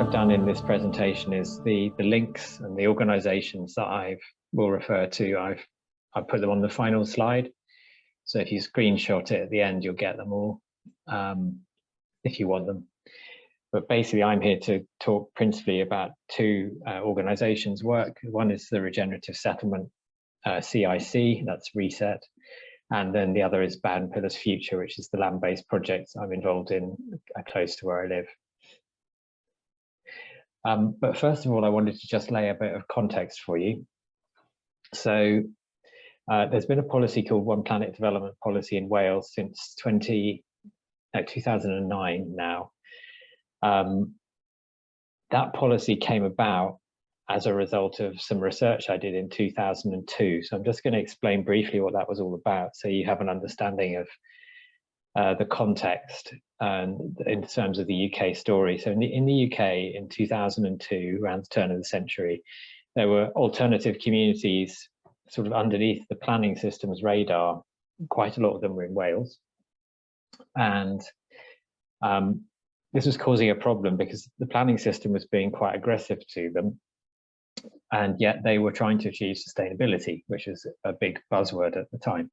I've done in this presentation is the links and the organizations that I will refer to. I've put them on the final slide. So if you screenshot it at the end, you'll get them all if you want them. But basically, I'm here to talk principally about two organizations' work. One is the Regenerative Settlement, CIC, that's RESET. And then the other is Bad and Pillars Future, which is the land-based project I'm involved in close to where I live. But first of all, I wanted to just lay a bit of context for you. So there's been a policy called One Planet Development Policy in Wales since 2009 now. That policy came about as a result of some research I did in 2002. So I'm just going to explain briefly what that was all about, so you have an understanding of the context and in terms of the UK story. So in the UK in 2002, around the turn of the century, there were alternative communities sort of underneath the planning system's radar. Quite a lot of them were in Wales. And this was causing a problem because the planning system was being quite aggressive to them. And yet they were trying to achieve sustainability, which is a big buzzword at the time.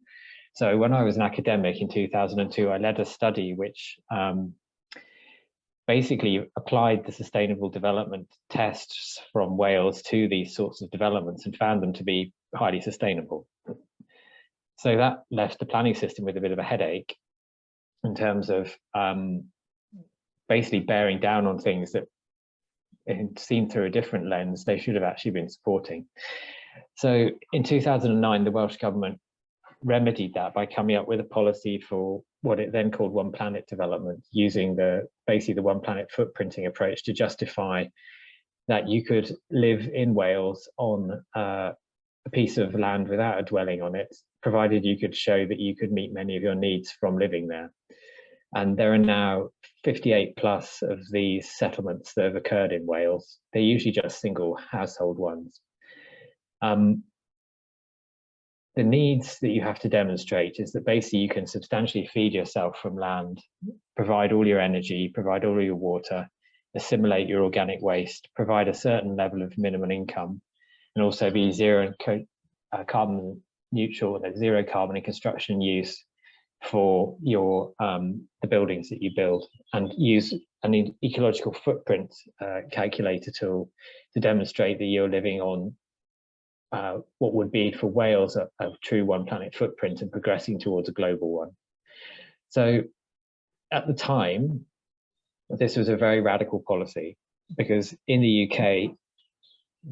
So when I was an academic in 2002, I led a study which basically applied the sustainable development tests from Wales to these sorts of developments and found them to be highly sustainable. So that left the planning system with a bit of a headache in terms of basically bearing down on things that, seen through a different lens, they should have actually been supporting. So in 2009, the Welsh government remedied that by coming up with a policy for what it then called One Planet Development, using basically the One Planet footprinting approach to justify that you could live in Wales on a piece of land without a dwelling on it, provided you could show that you could meet many of your needs from living there. And there are now 58 plus of these settlements that have occurred in Wales. They're usually just single household ones. The needs that you have to demonstrate is that basically you can substantially feed yourself from land, provide all your energy, provide all your water, assimilate your organic waste, provide a certain level of minimum income, and also be zero carbon neutral, zero carbon in construction use for your the buildings that you build, and use an ecological footprint calculator tool to demonstrate that you're living on what would be for Wales a true One Planet footprint and progressing towards a global one. So at the time, this was a very radical policy because in the UK,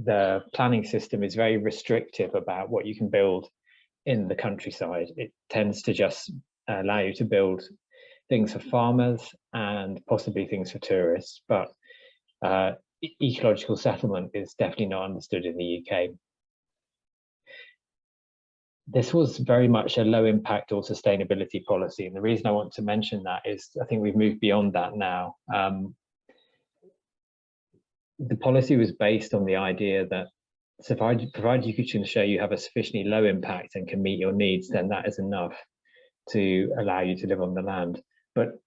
the planning system is very restrictive about what you can build in the countryside. It tends to just allow you to build things for farmers and possibly things for tourists, but ecological settlement is definitely not understood in the UK. This was very much a low impact or sustainability policy. And the reason I want to mention that is I think we've moved beyond that now. The policy was based on the idea that provided you can show you have a sufficiently low impact and can meet your needs, then that is enough to allow you to live on the land. But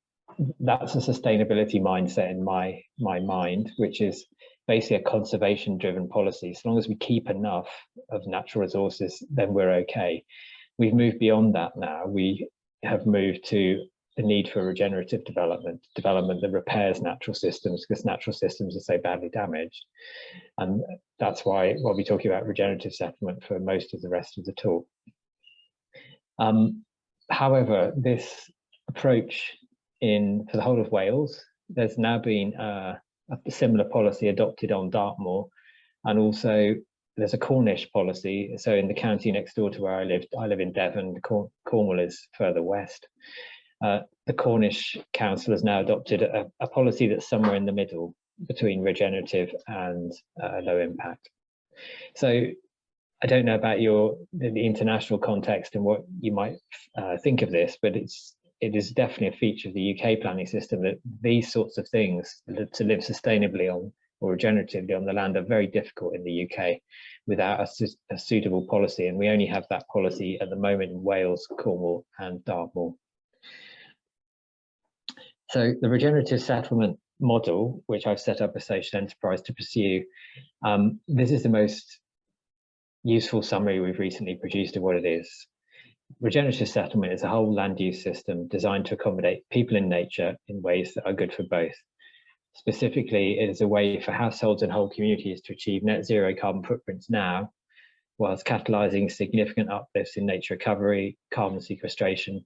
that's a sustainability mindset in my mind, which is basically a conservation driven policy. As long as we keep enough of natural resources, then we're okay. We've moved beyond that now. We have moved to the need for regenerative development that repairs natural systems, because natural systems are so badly damaged. And that's why we'll be talking about regenerative settlement for most of the rest of the talk. However, this approach for the whole of Wales, there's now been a similar policy adopted on Dartmoor, and also there's a Cornish policy. So in the county next door to where I live in Devon. Cornwall is further west. The Cornish council has now adopted a policy that's somewhere in the middle between regenerative and low impact. So I don't know about the international context and what you might think of this, but it is definitely a feature of the UK planning system that these sorts of things, to live sustainably on or regeneratively on the land, are very difficult in the UK without a suitable policy. And we only have that policy at the moment in Wales, Cornwall and Dartmoor. So the regenerative settlement model, which I've set up a social enterprise to pursue, this is the most useful summary we've recently produced of what it is. Regenerative settlement is a whole land use system designed to accommodate people and nature in ways that are good for both. Specifically, it is a way for households and whole communities to achieve net zero carbon footprints now, whilst catalysing significant uplifts in nature recovery, carbon sequestration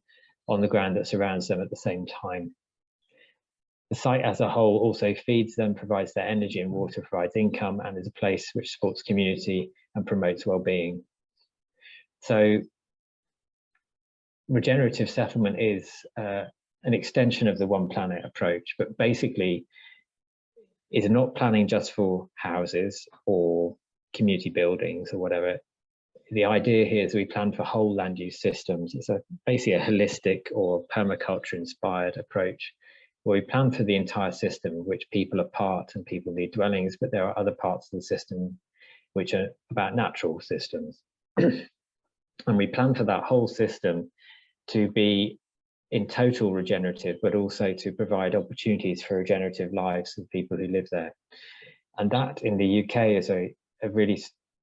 on the ground that surrounds them at the same time. The site as a whole also feeds them, provides their energy and water, provides income, and is a place which supports community and promotes well-being. So regenerative settlement is an extension of the One Planet approach, but basically is not planning just for houses or community buildings or whatever. The idea here is we plan for whole land use systems. It's basically a holistic or permaculture inspired approach, where we plan for the entire system, which people are part and people need dwellings, but there are other parts of the system which are about natural systems. And we plan for that whole system to be in total regenerative, but also to provide opportunities for regenerative lives for people who live there. And that in the UK is a really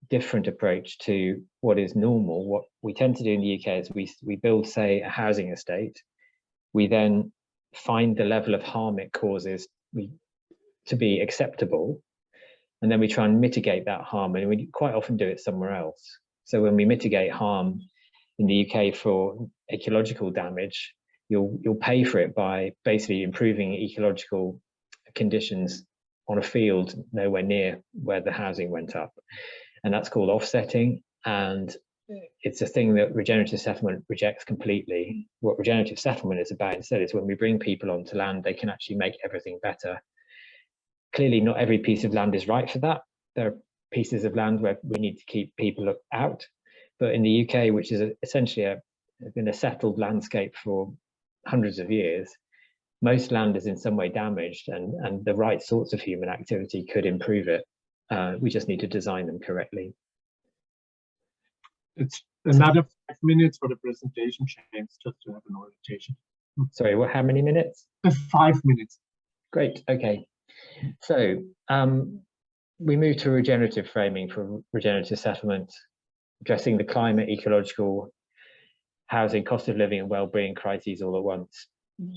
different approach to what is normal. What we tend to do in the UK is we build, say, a housing estate. We then find the level of harm it causes to be acceptable, and then we try and mitigate that harm, and we quite often do it somewhere else. So when we mitigate harm in the UK for ecological damage, you'll pay for it by basically improving ecological conditions on a field nowhere near where the housing went up, and that's called offsetting. And it's a thing that regenerative settlement rejects completely. What regenerative settlement is about instead is when we bring people onto land, they can actually make everything better. Clearly, not every piece of land is right for that. There are pieces of land where we need to keep people out. But in the UK, which is essentially been a settled landscape for hundreds of years, most land is in some way damaged, and the right sorts of human activity could improve it. We just need to design them correctly. It's another 5 minutes for the presentation, James, just to have an orientation. Sorry, how many minutes? 5 minutes. Great, okay. So we move to regenerative framing for regenerative settlement, addressing the climate, ecological, housing, cost of living and well-being crises all at once.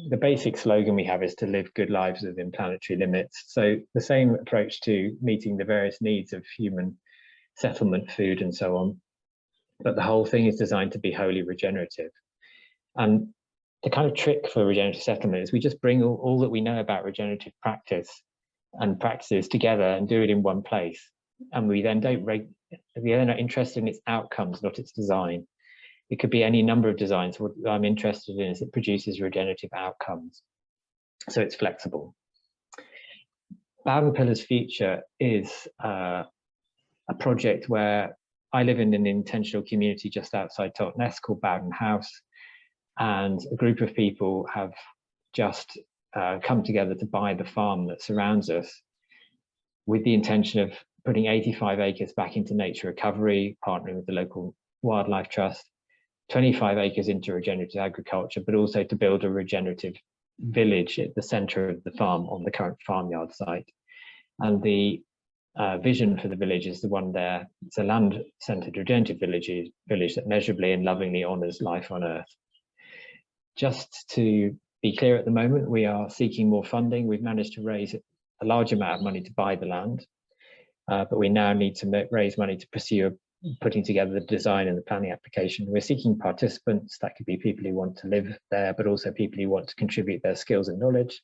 The basic slogan we have is to live good lives within planetary limits. So the same approach to meeting the various needs of human settlement, food and so on, but the whole thing is designed to be wholly regenerative. And the kind of trick for regenerative settlement is we just bring all that we know about regenerative practice and practices together and do it in one place. And we then we are not interested in its outcomes, not its design. It could be any number of designs. What I'm interested in is it produces regenerative outcomes. So it's flexible. Bowden Pillars Future is a project where I live in an intentional community just outside Totnes called Bowden House, and a group of people have just come together to buy the farm that surrounds us with the intention of putting 85 acres back into nature recovery, partnering with the local wildlife trust, 25 acres into regenerative agriculture, but also to build a regenerative village at the center of the farm on the current farmyard site. And the vision for the village is the one there. It's a land-centered regenerative village that measurably and lovingly honors life on Earth. Just to be clear, at the moment, we are seeking more funding. We've managed to raise a large amount of money to buy the land, but we now need to raise money to pursue putting together the design and the planning application. We're seeking participants. That could be people who want to live there, but also people who want to contribute their skills and knowledge.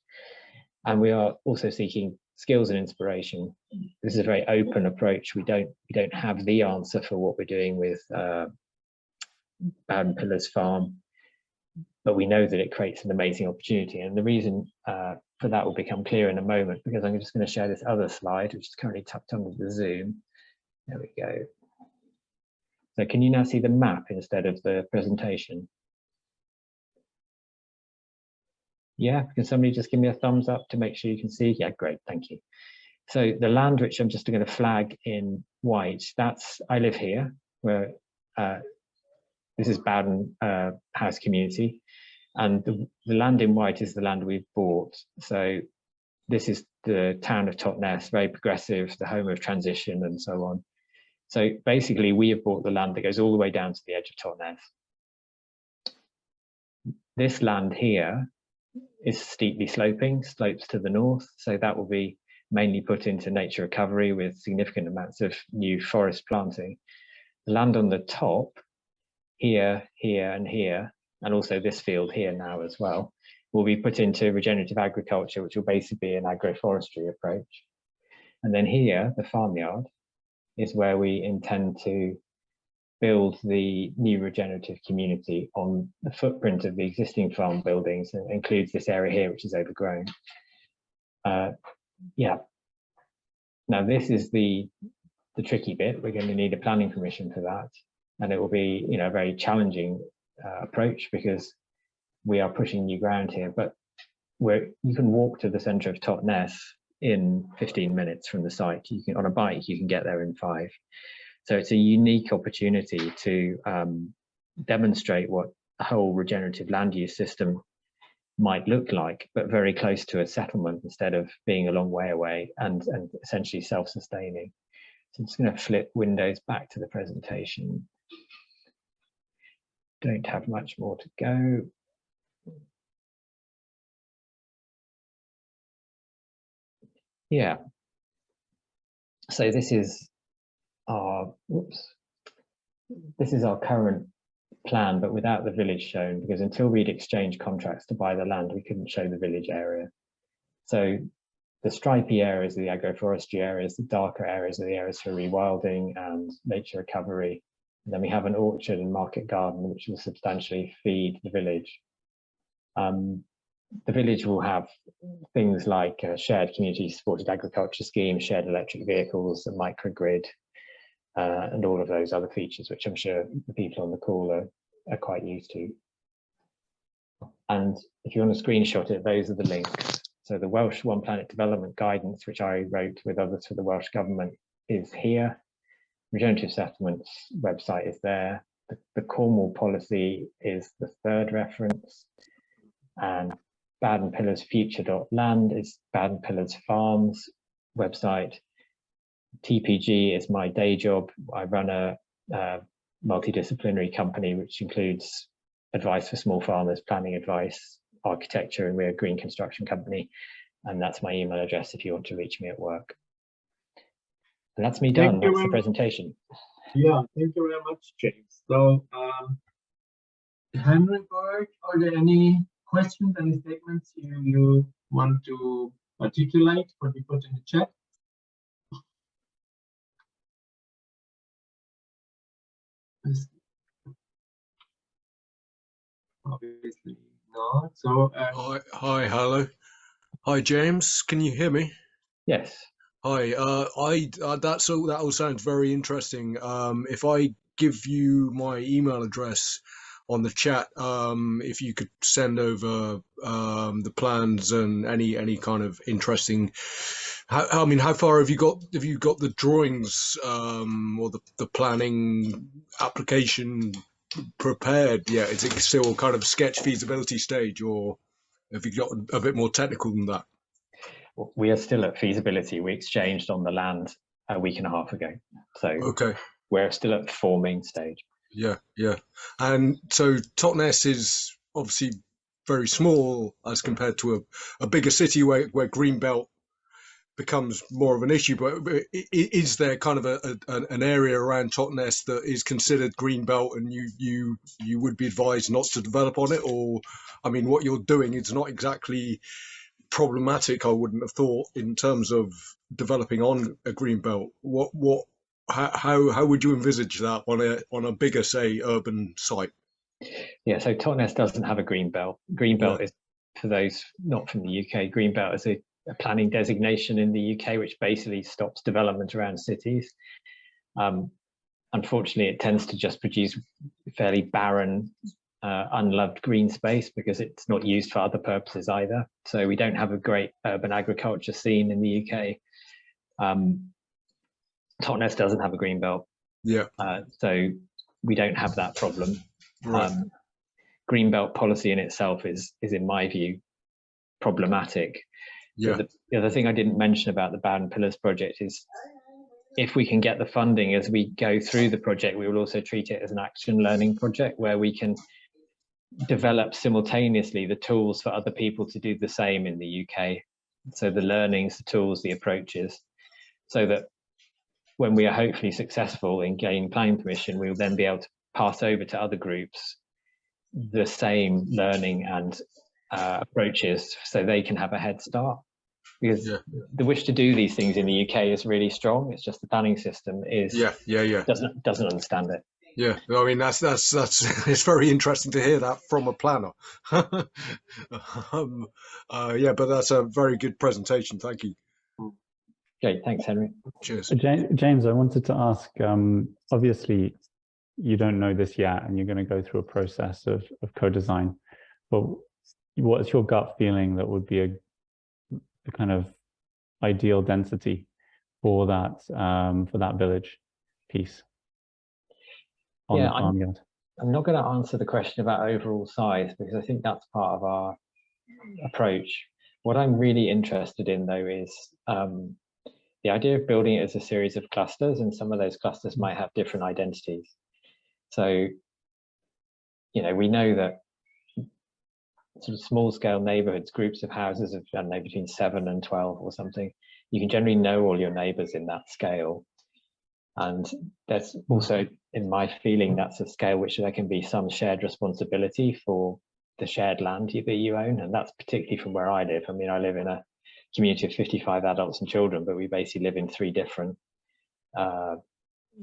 And we are also seeking skills and inspiration. This is a very open approach. We don't have the answer for what we're doing with Bowden Pillars Farm, but we know that it creates an amazing opportunity. And the reason for that will become clear in a moment, because I'm just going to share this other slide, which is currently tucked under the Zoom. There we go. So can you now see the map instead of the presentation? Yeah, can somebody just give me a thumbs up to make sure you can see? Yeah, great, thank you. So the land, which I'm just going to flag in white, I live here, where this is Bowden House community, and the land in white is the land we've bought. So this is the town of Totnes, very progressive, the home of transition and so on. So basically we have bought the land that goes all the way down to the edge of Totnes. This land here is steeply sloping, slopes to the north, so that will be mainly put into nature recovery with significant amounts of new forest planting. The land on the top, here, here, and here, and also this field here now as well, will be put into regenerative agriculture, which will basically be an agroforestry approach. And then here, the farmyard, is where we intend to build the new regenerative community on the footprint of the existing farm buildings, and includes this area here, which is overgrown. Yeah. Now this is the tricky bit. We're going to need a planning permission for that, and it will be, you know, a very challenging approach because we are pushing new ground here. But you can walk to the centre of Totnes in 15 minutes from the site. You can, on a bike, you can get there in 5. So it's a unique opportunity to demonstrate what a whole regenerative land use system might look like, but very close to a settlement instead of being a long way away and essentially self-sustaining. So I'm just going to flip windows back to the presentation. Don't have much more to go. Yeah. So this is our, this is our current plan, but without the village shown, because until we'd exchanged contracts to buy the land, we couldn't show the village area. So the stripy areas are the agroforestry areas, the darker areas are the areas for rewilding and nature recovery. And then we have an orchard and market garden, which will substantially feed the village. The village will have things like a shared community supported agriculture scheme, shared electric vehicles, a microgrid, and all of those other features, which I'm sure the people on the call are quite used to. And if you want to screenshot it, those are the links. So the Welsh One Planet Development Guidance, which I wrote with others for the Welsh Government, is here. Regenerative Settlements website is there. The Cornwall policy is the 3rd reference. And Baden Pillars Future.land is Baden Pillars Farms website. TPG is my day job. I run a multidisciplinary company, which includes advice for small farmers, planning advice, architecture, and we're a green construction company. And that's my email address if you want to reach me at work. And that's me done. That's the presentation. Yeah, thank you very much, James. So, Henry, are there any questions, any statements you want to articulate or be put in the chat? Obviously not. So hi, hello. Hi, James. Can you hear me? Yes. Hi. That all sounds very interesting. If I give you my email address on the chat, if you could send over the plans and any kind of interesting. I mean, how far have you got? Have you got the drawings or the planning application prepared yet? Is it still kind of sketch feasibility stage, or have you got a bit more technical than that? We are still at feasibility. We exchanged on the land a week and a half ago, so okay, we're still at forming stage. Yeah. And so Totnes is obviously very small as compared to a bigger city where Greenbelt becomes more of an issue. But is there kind of an area around Totnes that is considered Greenbelt, and you would be advised not to develop on it? Or, I mean, what you're doing is not exactly problematic, I wouldn't have thought, in terms of developing on a Greenbelt. How would you envisage that on a bigger, say, urban site? Yeah, so Totnes doesn't have a Greenbelt. Greenbelt is, for those not from the UK, Greenbelt is a planning designation in the UK, which basically stops development around cities. Unfortunately, it tends to just produce fairly barren, unloved green space because it's not used for other purposes either. So we don't have a great urban agriculture scene in the UK. Totnes doesn't have a Greenbelt. Yeah. So we don't have that problem. Right. Greenbelt policy in itself is in my view, problematic. Yeah. The other thing I didn't mention about the Bowden Pillars project is, if we can get the funding as we go through the project, we will also treat it as an action learning project where we can develop simultaneously the tools for other people to do the same in the UK. So the learnings, the tools, the approaches, so that when we are hopefully successful in gaining planning permission, we will then be able to pass over to other groups the same learning and approaches, so they can have a head start. Because the wish to do these things in the UK is really strong. It's just the planning system is doesn't understand it. Yeah, I mean that's it's very interesting to hear that from a planner. Yeah, but that's a very good presentation. Thank you. Great, thanks, Henry. Cheers. James, I wanted to ask. Obviously, you don't know this yet, and you're going to go through a process of co-design. But what's your gut feeling that would be a kind of ideal density for that village piece? I'm not going to answer the question about overall size, because I think that's part of our approach. What I'm really interested in, though, is the idea of building it as a series of clusters, and some of those clusters might have different identities. So, we know that sort of small-scale neighborhoods, groups of houses of, I don't know, between 7 and 12 or something, you can generally know all your neighbors in that scale. And there's also, in my feeling, that's a scale which there can be some shared responsibility for the shared land that you own. And that's particularly from where I live. I mean, I live in a community of 55 adults and children, but we basically live in 3 different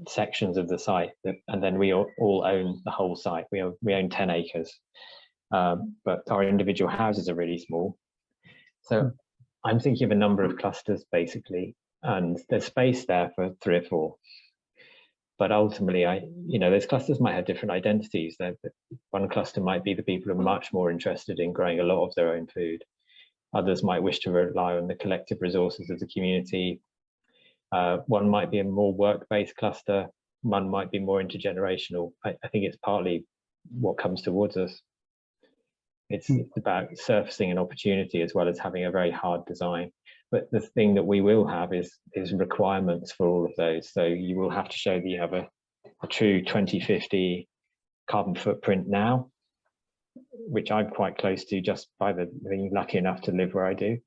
sections of the site, and then we all own the whole site. We own 10 acres, but our individual houses are really small. So I'm thinking of a number of clusters, basically, and there's space there for 3 or 4. But ultimately, those clusters might have different identities. One cluster might be the people who are much more interested in growing a lot of their own food. Others might wish to rely on the collective resources of the community. One might be a more work-based cluster. One might be more intergenerational. I think it's partly what comes towards us. It's about surfacing an opportunity as well as having a very hard design. But the thing that we will have is requirements for all of those. So you will have to show that you have a true 2050 carbon footprint now, which I'm quite close to just by being lucky enough to live where I do,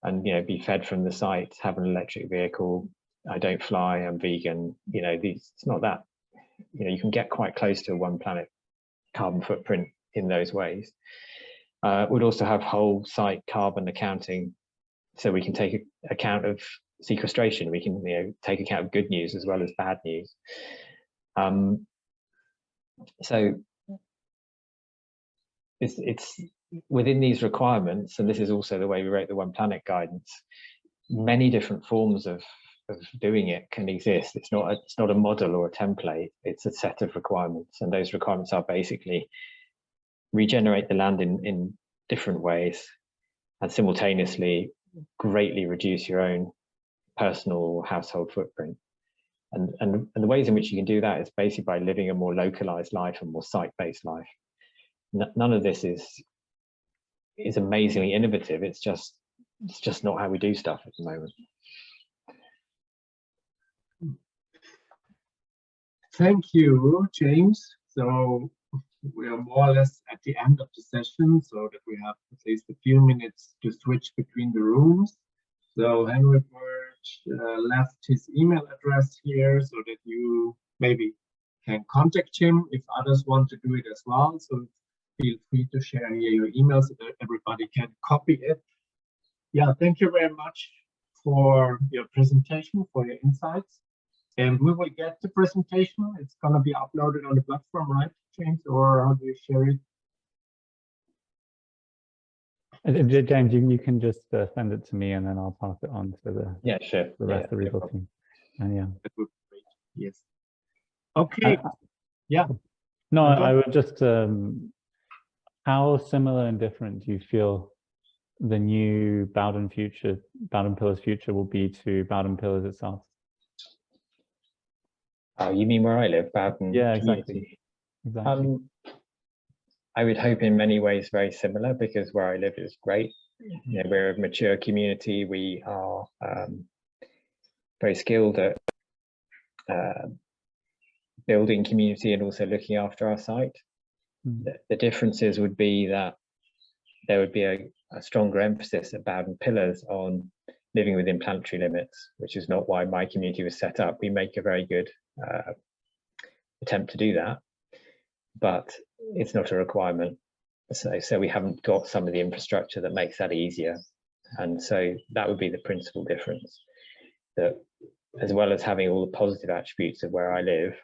and be fed from the site, have an electric vehicle. I don't fly, I'm vegan. It's not that, you can get quite close to a one planet carbon footprint in those ways. We'd also have whole site carbon accounting, so we can take account of sequestration. We can take account of good news as well as bad news. So it's within these requirements, and this is also the way we wrote the One Planet guidance. Many different forms of doing it can exist. It's not a model or a template. It's a set of requirements, and those requirements are basically regenerate the land in different ways, and simultaneously greatly reduce your own personal household footprint. And the ways in which you can do that is basically by living a more localized life, a more site-based life. None of this is amazingly innovative. It's just not how we do stuff at the moment. Thank you, James. So we are more or less at the end of the session, so that we have at least a few minutes to switch between the rooms. So Henry left his email address here so that you maybe can contact him if others want to do it as well. So feel free to share here your email so that everybody can copy it. Yeah, thank you very much for your presentation, for your insights. And we will get the presentation. It's going to be uploaded on the platform, right, James? Or how do you share it? James, you can just send it to me, and then I'll pass it on to the rest of the Regal team. And that would be great. Yes. Okay. No, I would just. How similar and different do you feel the new Bowden Pillars future will be to Bowden Pillars itself? You mean where I live, Bowden? Yeah, exactly. I would hope in many ways very similar, because where I live is great. You know, we're a mature community. We are very skilled at building community and also looking after our site. The differences would be that there would be a stronger emphasis at Bowden Pillars on living within planetary limits, which is not why my community was set up. We make a very good attempt to do that, but it's not a requirement. So we haven't got some of the infrastructure that makes that easier. And so that would be the principal difference, that as well as having all the positive attributes of where I live,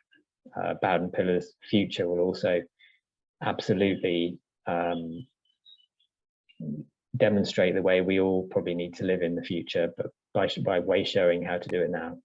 Bowden Pillars' future will also absolutely demonstrate the way we all probably need to live in the future, but by way showing how to do it now.